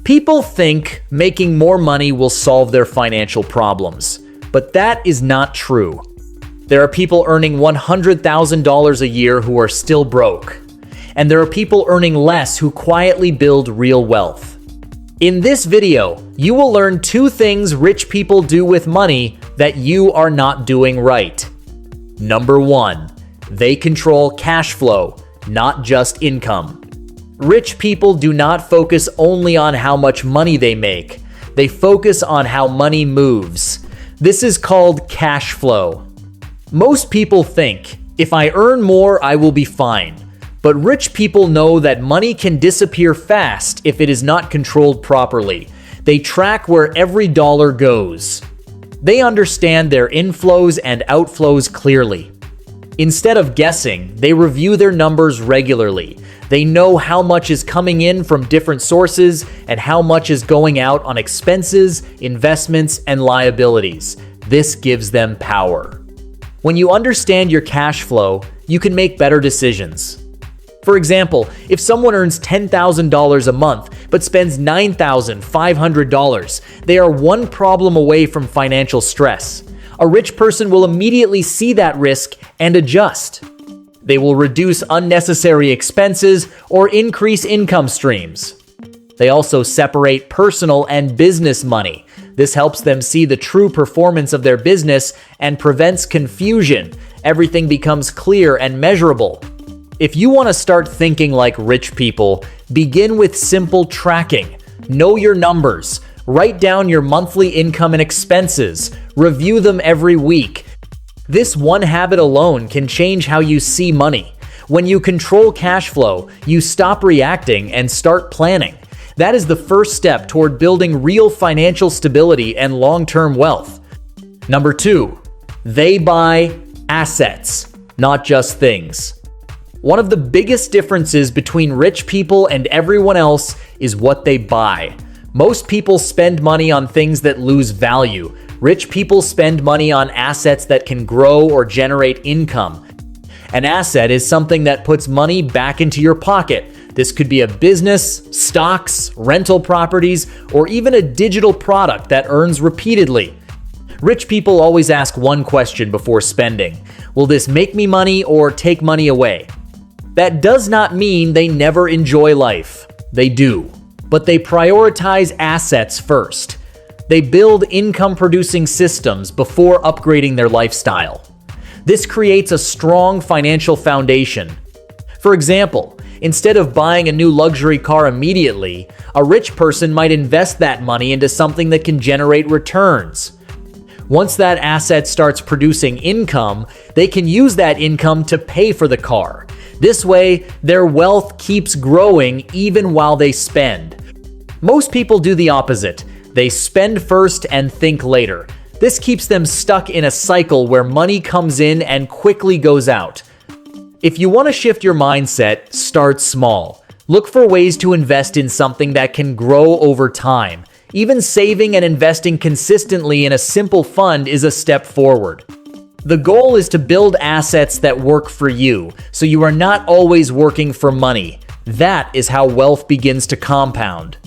People think making more money will solve their financial problems, but that is not true. There are people earning $100,000 a year who are still broke, and there are people earning less who quietly build real wealth. In this video, you will learn 2 things rich people do with money that you are not doing right. Number 1, they control cash flow, not just income. Rich people do not focus only on how much money they make. They focus on how money moves. This is called cash flow. Most people think, if I earn more, I will be fine. But rich people know that money can disappear fast if it is not controlled properly. They track where every dollar goes. They understand their inflows and outflows clearly. Instead of guessing, they review their numbers regularly. They know how much is coming in from different sources and how much is going out on expenses, investments, and liabilities. This gives them power. When you understand your cash flow, you can make better decisions. For example, if someone earns $10,000 a month but spends $9,500, they are one problem away from financial stress. A rich person will immediately see that risk and adjust. They will reduce unnecessary expenses or increase income streams. They also separate personal and business money. This helps them see the true performance of their business and prevents confusion. Everything becomes clear and measurable. If you want to start thinking like rich people, begin with simple tracking. Know your numbers. Write down your monthly income and expenses. Review them every week. This one habit alone can change how you see money. When you control cash flow, you stop reacting and start planning. That is the first step toward building real financial stability and long-term wealth. Number 2, they buy assets, not just things. One of the biggest differences between rich people and everyone else is what they buy. Most people spend money on things that lose value. Rich people spend money on assets that can grow or generate income. An asset is something that puts money back into your pocket. This could be a business, stocks, rental properties, or even a digital product that earns repeatedly. Rich people always ask one question before spending. Will this make me money or take money away? That does not mean they never enjoy life. They do. But they prioritize assets first. They build income-producing systems before upgrading their lifestyle. This creates a strong financial foundation. For example, instead of buying a new luxury car immediately, a rich person might invest that money into something that can generate returns. Once that asset starts producing income, they can use that income to pay for the car. This way, their wealth keeps growing even while they spend. Most people do the opposite. They spend first and think later. This keeps them stuck in a cycle where money comes in and quickly goes out. If you want to shift your mindset, start small. Look for ways to invest in something that can grow over time. Even saving and investing consistently in a simple fund is a step forward. The goal is to build assets that work for you, so you are not always working for money. That is how wealth begins to compound.